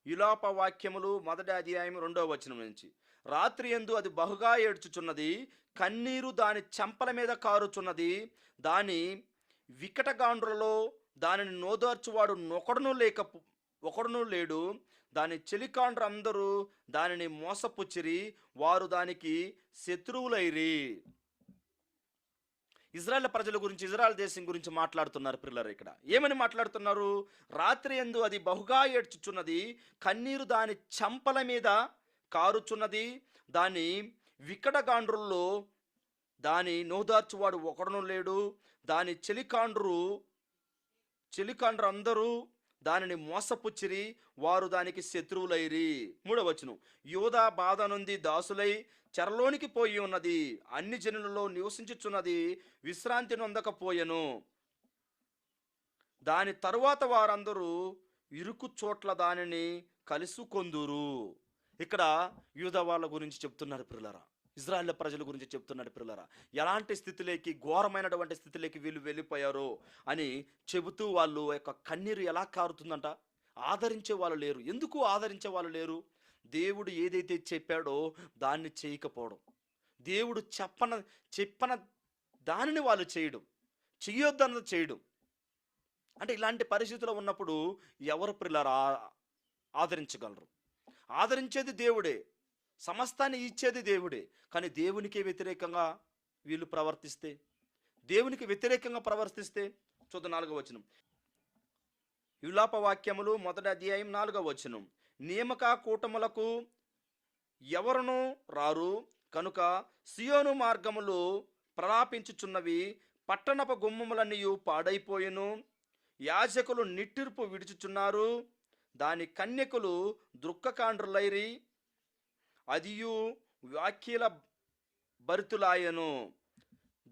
విలాప వాక్యములు 1 అధ్యాయం 2 వచనం నుంచి. రాత్రి యందు అది బహుగా ఏడ్చుచున్నది, కన్నీరు దాని చెంపల మీద కారుచున్నది, దాని వికటగాండ్రులలో దానిని నోదార్చువాడు ఒకడును లేడు. దాని చెలికాండ్రు అందరూ దానిని మోసపుచ్చిరి, వారు దానికి శత్రువులైరి. ఇజ్రాయెల్ ప్రజల గురించి, ఇజ్రాయెల్ దేశం గురించి మాట్లాడుతున్నారు పిల్లలు. ఇక్కడ ఏమని మాట్లాడుతున్నారు? రాత్రి యందు అది బహుగా ఏడ్చుచున్నది, కన్నీరు దాని చెంపల మీద కారుచున్నది, దాని వికటగాండ్రుల్లో దాని నోదార్చువాడు ఒకడును లేడు. దాని చెలికాండ్రు అందరూ దానిని మోసపుచ్చిరి, వారు దానికి శత్రువులైరి. 3వ వచనం. యూదా బాధ నుండి దాసులై చెరలోనికి పోయి ఉన్నది, అన్ని జనులలో నివసించుచున్నది, విశ్రాంతి నొందకపోయెను. దాని తరువాత వారందరూ ఇరుకు చోట్ల దానిని కలుసుకొందురు. ఇక్కడ యూదా వాళ్ళ గురించి చెప్తున్నారు పిల్లరా, ఇజ్రాయెల్ ప్రజల గురించి చెప్తున్నాడు పిల్లరా. ఎలాంటి స్థితిలోకి, ఘోరమైనటువంటి స్థితిలోకి వీళ్ళు వెళ్ళిపోయారో అని చెబుతూ, వాళ్ళు యొక్క కన్నీరు ఎలా కారుతుందంట. ఆదరించే వాళ్ళు లేరు. ఎందుకు ఆదరించే వాళ్ళు లేరు? దేవుడు ఏదైతే చెప్పాడో దాన్ని చేయకపోవడం, దేవుడు చెప్పన దానిని వాళ్ళు చేయడం, చెయ్యొద్దన్నది చేయడం. అంటే ఇలాంటి పరిస్థితుల్లో ఉన్నప్పుడు ఎవరు పిల్లరా ఆదరించగలరు? ఆదరించేది దేవుడే, సమస్తాన్ని ఇచ్చేది దేవుడే. కానీ దేవునికి వ్యతిరేకంగా వీళ్ళు ప్రవర్తిస్తే, దేవునికి వ్యతిరేకంగా ప్రవర్తిస్తే చూద్దాం. 4వ వచనం. విలాప వాక్యములు 1 అధ్యాయం 4వ వచనం. నియామక కూటములకు ఎవరును రారు కనుక సియోను మార్గములు ప్రలాపించుచున్నవి, పట్టణపు గుమ్మములన్నీయు పాడైపోయెను, యాజకులు నిట్టిర్పు విడుచుచున్నారు, దాని కన్యకులు దుఃఖకాండ్రులైరి, అదియు వ్యాఖ్యల భరితులాయను,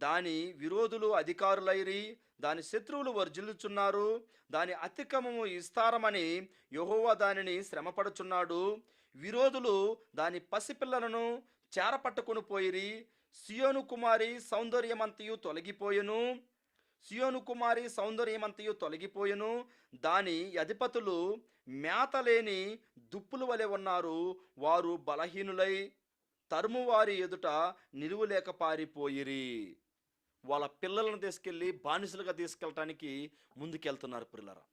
దాని విరోధులు అధికారులైరి, దాని శత్రువులు వర్జిల్లుచున్నారు, దాని అతిక్రమము విస్తారమని యెహోవా దానిని శ్రమపడుచున్నాడు, విరోధులు దాని పసిపిల్లలను చేరపట్టుకుని పోయిరి, సియోను కుమారి సౌందర్యమంతయు తొలగిపోయెను, దాని అధిపతులు మేతలేని దుప్పుల వలె ఉన్నారు, వారు బలహీనులై తరుమువారి ఎదుట నిలువలేక పారిపోయిరి. వాళ్ళ పిల్లలను తీసుకెళ్ళి బానిసలుగా తీసుకెళ్ళటానికి ముందుకెళ్తున్నారు పిల్లరా.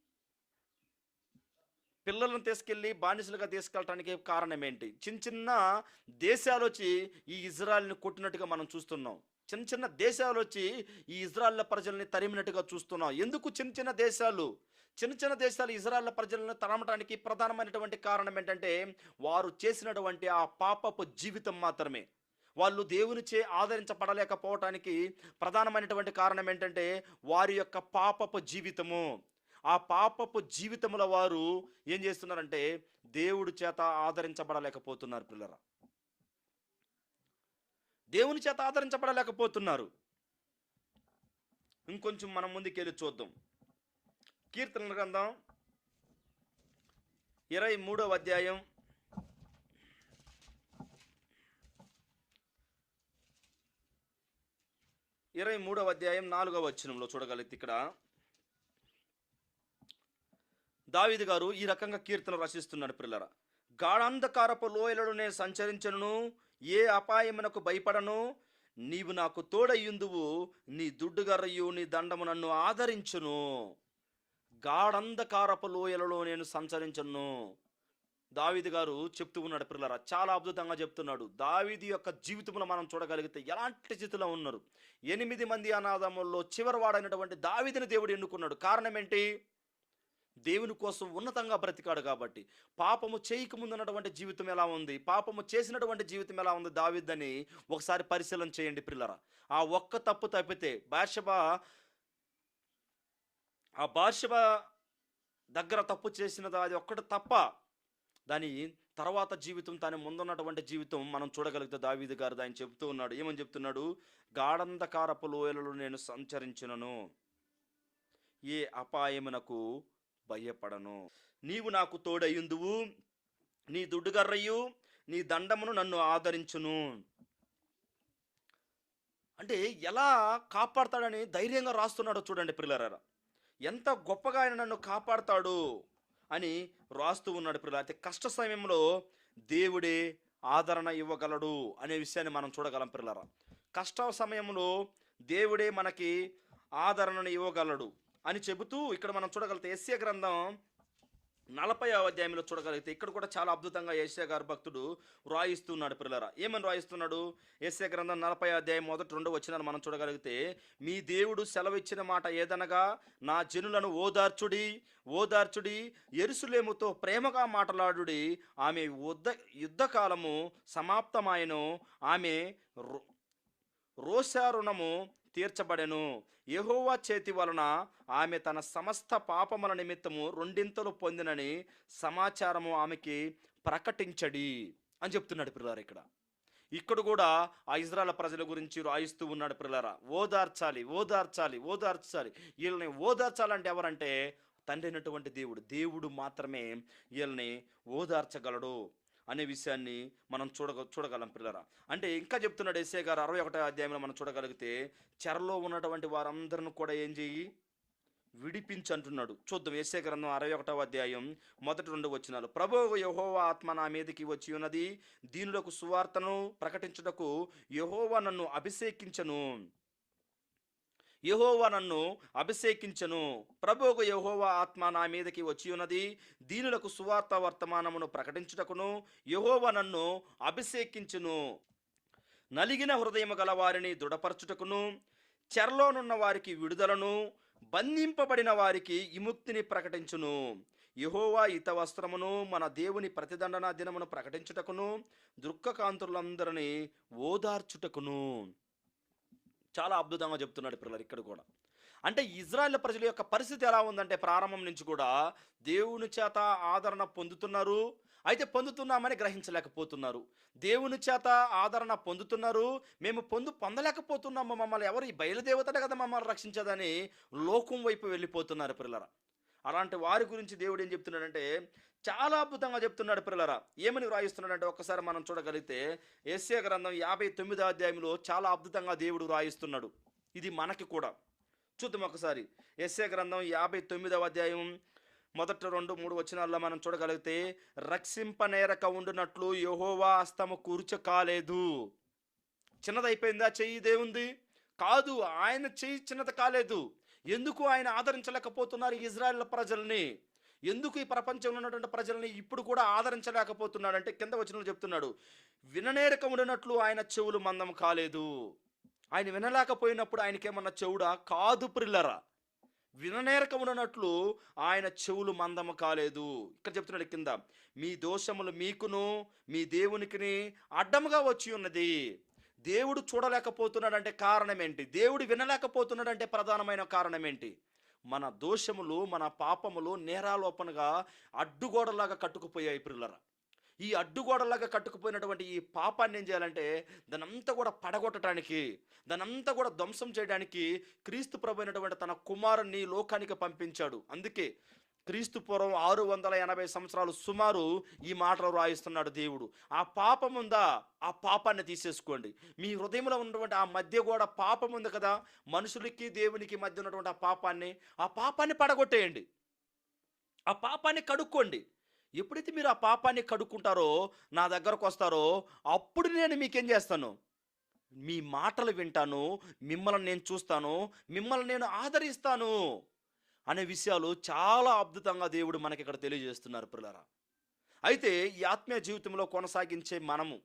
పిల్లలను తీసుకెళ్ళి బానిసలుగా తీసుకెళ్ళటానికి కారణం ఏంటి? చిన్న చిన్న దేశాలు వచ్చి ఈ ఇజ్రాయెల్ని కొట్టినట్టుగా మనం చూస్తున్నాం. చిన్న చిన్న దేశాలు వచ్చి ఈ ఇజ్రాయెల్ ప్రజల్ని తరిమినట్టుగా చూస్తున్నాం. ఎందుకు చిన్న చిన్న దేశాలు ఇజ్రాయెల్ ప్రజలను తరమటానికి ప్రధానమైనటువంటి కారణం ఏంటంటే, వారు చేసినటువంటి ఆ పాపపు జీవితం మాత్రమే. వాళ్ళు దేవునిచే ఆదరించబడలేకపోవటానికి ప్రధానమైనటువంటి కారణం ఏంటంటే, వారి యొక్క పాపపు జీవితము. ఆ పాపపు జీవితముల వారు ఏం చేస్తున్నారంటే, దేవుడి చేత ఆదరించబడలేకపోతున్నారు పిల్లరా. దేవుని చేత ఆదరించబడలేకపోతున్నారు. ఇంకొంచెం మనం ముందుకెళ్ళి చూద్దాం. కీర్తనల గ్రంథం 23వ అధ్యాయం 4వ వచనంలో చూడగలిగితే, ఇక్కడ దావీదు గారు ఈ రకంగా కీర్తన రచిస్తున్నాడు పిల్లరా. గాఢాంధకారపు లోయలలో నేను సంచరించను, ఏ అపాయమునకు భయపడను, నీవు నాకు తోడయ్యుందువు, నీ దుడ్డుగర్రయు నీ దండము నన్ను ఆదరించును. గాఢంధకారపు లోయలలో నేను సంచరించను. దావీదు గారు చెప్తూ ఉన్నాడు పిల్లరా, చాలా అద్భుతంగా చెప్తున్నాడు. దావీదు యొక్క జీవితంలో మనం చూడగలిగితే ఎలాంటి స్థితిలో ఉన్నారు. 8 మంది అనాథముల్లో చివరి వాడైనటువంటి దావీదుని దేవుడు ఎన్నుకున్నాడు. కారణం ఏంటి? దేవుని కోసం ఉన్నతంగా బ్రతికాడు కాబట్టి. పాపము చేయక ముందు ఉన్నటువంటి జీవితం ఎలా ఉంది, పాపము చేసినటువంటి జీవితం ఎలా ఉంది దావీదని ఒకసారి పరిశీలన చేయండి పిల్లరా. ఆ ఒక్క తప్పు తప్పితే, బార్షబా దగ్గర తప్పు చేసినది అది ఒక్కటి తప్ప, దాని తర్వాత జీవితం, తన ముందున్నటువంటి జీవితం మనం చూడగలిగితే దావీదు గారు దాన్ని చెప్తూ ఉన్నాడు. ఏమని చెప్తున్నాడు? గాఢంధకారపు లోయలలో నేను సంచరించునను, ఏ అపాయమునకు భయపడను, నీవు నాకు తోడయ్యుందువు, నీ దుడ్డుగర్రయు నీ దండమును నన్ను ఆదరించును. అంటే ఎలా కాపాడతాడని ధైర్యంగా రాస్తున్నాడో చూడండి పిల్లలారా. ఎంత గొప్పగా ఆయన నన్ను కాపాడతాడు, అని రాస్తూ ఉన్నాడు ప్రియులారా. అయితే కష్ట సమయంలో దేవుడే ఆదరణ ఇవ్వగలడు అనే విషయాన్ని మనం చూడగలం ప్రియులారా. కష్ట సమయంలో దేవుడే మనకి ఆదరణను ఇవ్వగలడు అని చెబుతూ ఇక్కడ మనం చూడగలిగితే యెషయా గ్రంథం 40వ అధ్యాయంలో చూడగలిగితే ఇక్కడ కూడా చాలా అద్భుతంగా యెషయా గారు భక్తుడు రాయిస్తున్నాడు ప్రియులారా. ఏమని రాయిస్తున్నాడు? యెషయా గ్రంథం 40వ అధ్యాయం 1-2 వచనాలు మనం చూడగలిగితే, మీ దేవుడు సెలవిచ్చిన మాట ఏదనగా, నా జనులను ఓదార్చుడి ఓదార్చుడి, యెరూషలేముతో ప్రేమగా మాట్లాడుడి, ఆమె యుద్ధకాలము సమాప్తమాయెను, ఆమె రోషారుణము తీర్చబడెను, యెహోవా చేతి వలన ఆమె తన సమస్త పాపముల నిమిత్తము రెండింతలు పొందినని సమాచారము ఆమెకి ప్రకటించడి అని చెప్తున్నాడు ప్రియులారా. ఇక్కడ కూడా ఆ ఇజ్రాయెల్ ప్రజల గురించి రాయిస్తూ ఉన్నాడు ప్రియులారా. ఓదార్చాలి ఓదార్చాలి ఓదార్చాలి, వీళ్ళని ఓదార్చాలంటే ఎవరంటే తండ్రి అయినటువంటి దేవుడు మాత్రమే వీళ్ళని ఓదార్చగలడు అనే విషయాన్ని మనం చూడగలం పిల్లరా. అంటే ఇంకా చెప్తున్నాడు యెషయా గారు 61వ అధ్యాయంలో మనం చూడగలిగితే, చెరలో ఉన్నటువంటి వారందరిని కూడా ఏం చెయ్యి, విడిపించి అంటున్నాడు. చూద్దాం యెషయా గ్రంథం 61వ అధ్యాయం 1-2 వచనాలు. ప్రభువు యెహోవా ఆత్మ నా మీదకి వచ్చి ఉన్నది, దీనులకు సువార్తను ప్రకటించుటకు యెహోవా నన్ను అభిషేకించను యెహోవా నన్ను అభిషేకించను. ప్రభువుకు యెహోవా ఆత్మ నా మీదకి వచ్చి ఉన్నది, దీనులకు సువార్త వర్తమానమును ప్రకటించుటకును యెహోవా నన్ను అభిషేకించును. నలిగిన హృదయము గల వారిని దృఢపరచుటకును, చెరలోనున్న వారికి విడుదలను, బంధింపబడిన వారికి విముక్తిని ప్రకటించును. యెహోవా హిత వస్త్రమును మన దేవుని ప్రతిదండన దినమును ప్రకటించుటకును, దుఃఖకాంతులందరినీ ఓదార్చుటకును. చాలా అద్భుతంగా చెప్తున్నాడు పిల్లలు ఇక్కడ కూడా. అంటే ఇజ్రాయెల్ ప్రజల యొక్క పరిస్థితి ఎలా ఉందంటే, ప్రారంభం నుంచి కూడా దేవుని చేత ఆదరణ పొందుతున్నారు, అయితే పొందుతున్నామని గ్రహించలేకపోతున్నారు. దేవుని చేత ఆదరణ పొందుతున్నారు, మేము పొందలేకపోతున్నాము, మమ్మల్ని ఎవరు, ఈ బయలుదేవతనే కదా మమ్మల్ని రక్షించదని లోకం వైపు వెళ్ళిపోతున్నారు పిల్లరా. అలాంటి వారి గురించి దేవుడు ఏం చెప్తున్నాడంటే చాలా అద్భుతంగా చెప్తున్నాడు పిల్లరా. ఏమని రాయిస్తున్నాడంటే ఒక్కసారి మనం చూడగలిగితే యెషయా గ్రంథం 59వ అధ్యాయంలో చాలా అద్భుతంగా దేవుడు రాయిస్తున్నాడు. ఇది మనకి కూడా చూద్దాం ఒకసారి. యెషయా గ్రంథం 59వ అధ్యాయం 1-2-3 వచనాల్లో మనం చూడగలిగితే, రక్షింపనేరక ఉండునట్లు యెహోవా హస్తము కూర్చ కాలేదు. చిన్నదైపోయిందా చెయ్యి దేవుంది? కాదు, ఆయన చెయ్యి చిన్నది కాలేదు. ఎందుకు ఆయన ఆదరించలేకపోతున్నారు ఇజ్రాయెల్ ప్రజల్ని? ఎందుకు ఈ ప్రపంచంలో ఉన్నటువంటి ప్రజల్ని ఇప్పుడు కూడా ఆదరించలేకపోతున్నాడు అంటే కింద వచనంలో చెప్తున్నాడు, విననేరక ఉండినట్లు ఆయన చెవులు మందం కాలేదు. ఆయన వినలేకపోయినప్పుడు ఆయనకేమన్నా చెవుడా? కాదు ప్రిల్లరా. విననేరక ఉండినట్లు ఆయన చెవులు మందము కాలేదు. ఇక్కడ చెప్తున్నాడు కింద, మీ దోషములు మీకును మీ దేవునికి అడ్డముగా వచ్చి ఉన్నది. దేవుడు చూడలేకపోతున్నాడంటే కారణం ఏంటి? దేవుడు వినలేకపోతున్నాడంటే ప్రధానమైన కారణం ఏంటి? మన దోషములు, మన పాపములు నేరాలోపనగా అడ్డుగోడలాగా కట్టుకుపోయాయి ప్రియులరా. ఈ అడ్డుగోడలాగా కట్టుకుపోయినటువంటి ఈ పాపాన్ని ఏం చేయాలంటే దానంతా కూడా పడగొట్టడానికి, దానంతా కూడా ధ్వంసం చేయడానికి క్రీస్తు ప్రభు అయినటువంటి తన కుమారుని లోకానికి పంపించాడు. అందుకే క్రీస్తు పూర్వం 680 సంవత్సరాలు సుమారు ఈ మాటలు రాయిస్తున్నాడు దేవుడు. ఆ పాపం ఉందా, ఆ పాపాన్ని తీసేసుకోండి. మీ హృదయంలో ఉన్నటువంటి ఆ మధ్య కూడా పాపం ఉంది కదా, మనుషులకి దేవునికి మధ్య ఉన్నటువంటి ఆ పాపాన్ని పడగొట్టేయండి, ఆ పాపాన్ని కడుక్కోండి. ఎప్పుడైతే మీరు ఆ పాపాన్ని కడుక్కుంటారో, నా దగ్గరకు వస్తారో, అప్పుడు నేను మీకేం చేస్తాను? మీ మాటలు వింటాను, మిమ్మల్ని నేను చూస్తాను, మిమ్మల్ని నేను ఆదరిస్తాను అనే విషయాలు చాలా అద్భుతంగా దేవుడు మనకి ఇక్కడ తెలియజేస్తున్నారు ప్రియులారా. అయితే ఈ ఆత్మీయ జీవితంలో కొనసాగించే మనము,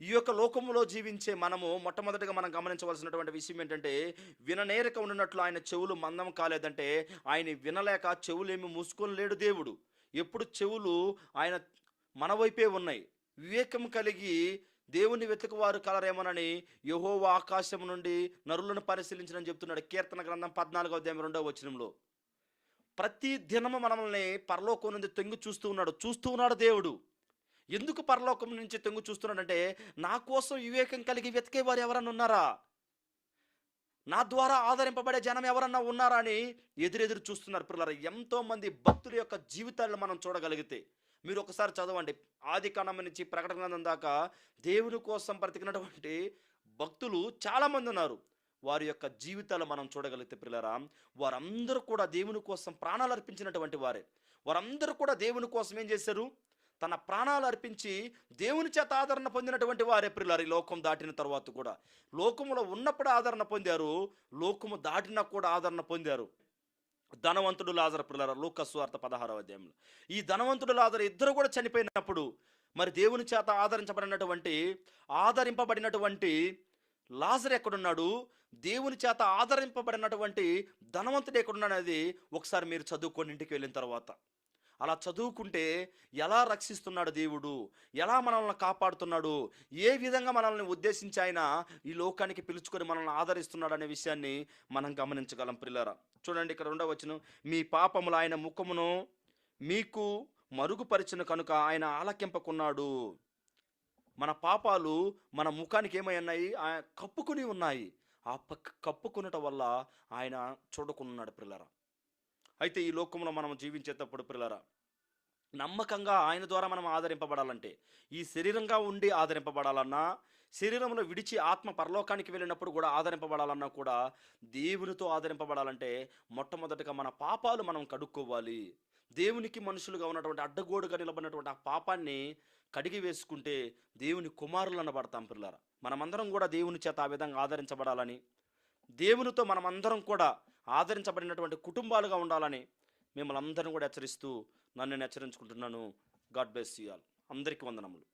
ఈ యొక్క లోకములో జీవించే మనము మొట్టమొదటిగా మనం గమనించవలసినటువంటి విషయం ఏంటంటే, విననేరక ఉన్నట్లు ఆయన చెవులు మందం కాలేదంటే ఆయన వినలేక చెవులేమి మూసుకోలేడు దేవుడు. ఎప్పుడు చెవులు ఆయన మన వైపే ఉన్నాయి. వివేకం కలిగి దేవుని వెతుకువారు కలరేమోనని యెహోవా ఆకాశం నుండి నరులను పరిశీలించని చెప్తున్నాడు. కీర్తన గ్రంథం 14వ అధ్యాయం 2వ వచనంలో. ప్రతి దినము మనల్ని పరలోకం నుండి తొంగి చూస్తూ ఉన్నాడు దేవుడు. ఎందుకు పరలోకం నుంచి తొంగి చూస్తున్నాడంటే, నా కోసం వివేకం కలిగి వెతికేవారు ఎవరన్నా ఉన్నారా, నా ద్వారా ఆదరింపబడే జనం ఎవరన్నా ఉన్నారా అని ఎదురెదురు చూస్తున్నారు పిల్లలు. ఎంతో మంది భక్తుల యొక్క జీవితాలను మనం చూడగలిగితే, మీరు ఒకసారి చదవండి, ఆదికాండం నుంచి ప్రకటన గ్రంథం దాకా దేవుని కోసం బ్రతికినటువంటి భక్తులు చాలామంది ఉన్నారు. వారి యొక్క జీవితాలు మనం చూడగలిగితే ప్రియులారా, వారందరూ కూడా దేవుని కోసం ప్రాణాలు అర్పించినటువంటి వారే. వారందరూ కూడా దేవుని కోసం ఏం చేశారు? తన ప్రాణాలు అర్పించి దేవుని చేత ఆదరణ పొందినటువంటి వారే ప్రియులారా. ఈ లోకం దాటిన తర్వాత కూడా, లోకములో ఉన్నప్పుడు ఆదరణ పొందారు, లోకము దాటినా కూడా ఆదరణ పొందారు. ధనవంతుడు లాజరు ప్రియులారా, లూకా సువార్త 16వ అధ్యాయంలో ఈ ధనవంతుడు లాజరు ఇద్దరు కూడా చనిపోయినప్పుడు, మరి దేవుని చేత ఆదరింపబడినటువంటి లాజరు ఎక్కడున్నాడు, దేవుని చేత ఆదరింపబడినటువంటి ధనవంతుడు ఎక్కడున్నాడు అనేది ఒకసారి మీరు చదువుకోండి ఇంటికి వెళ్ళిన తర్వాత. అలా చదువుకుంటే ఎలా రక్షిస్తున్నాడు దేవుడు, ఎలా మనల్ని కాపాడుతున్నాడు, ఏ విధంగా మనల్ని ఉద్దేశించి ఆయన ఈ లోకానికి పిలుచుకొని మనల్ని ఆదరిస్తున్నాడు అనే విషయాన్ని మనం గమనించగలం ప్రియులారా. చూడండి, ఇక్కడ 2వ వచనం, మీ పాపములు ఆయన ముఖమును మీకు మరుగుపరిచిన కనుక ఆయన ఆలకింపకున్నాడు. మన పాపాలు మన ముఖానికి ఏమై ఉన్నాయి? కప్పుకొని ఉన్నాయి. ఆ కప్పుకొనటం వల్ల ఆయన చూడకున్నాడు ప్రియులారా. అయితే ఈ లోకంలో మనం జీవించేటప్పుడు ప్రియులారా, నమ్మకంగా ఆయన ద్వారా మనం ఆదరింపబడాలంటే, ఈ శరీరంగా ఉండి ఆదరింపబడాలన్నా, శరీరంలో విడిచి ఆత్మ పరలోకానికి వెళ్ళినప్పుడు కూడా ఆదరింపబడాలన్నా కూడా, దేవునితో ఆదరింపబడాలంటే మొట్టమొదటిగా మన పాపాలు మనం కడుక్కోవాలి. దేవునికి మనుషులుగా ఉన్నటువంటి అడ్డగోడుగా నిలబడినటువంటి ఆ పాపాన్ని కడిగి వేసుకుంటే దేవుని కుమారులు అనబడతాం పిల్లరా. మనమందరం కూడా దేవుని చేత ఆ విధంగా ఆదరించబడాలని, దేవునితో మనమందరం కూడా ఆదరించబడినటువంటి కుటుంబాలుగా ఉండాలని మిమ్మల్ని అందరిని కూడా హెచ్చరిస్తూ నన్ను హెచ్చరించుకుంటున్నాను. God bless you all. అందరికీ వందనములు.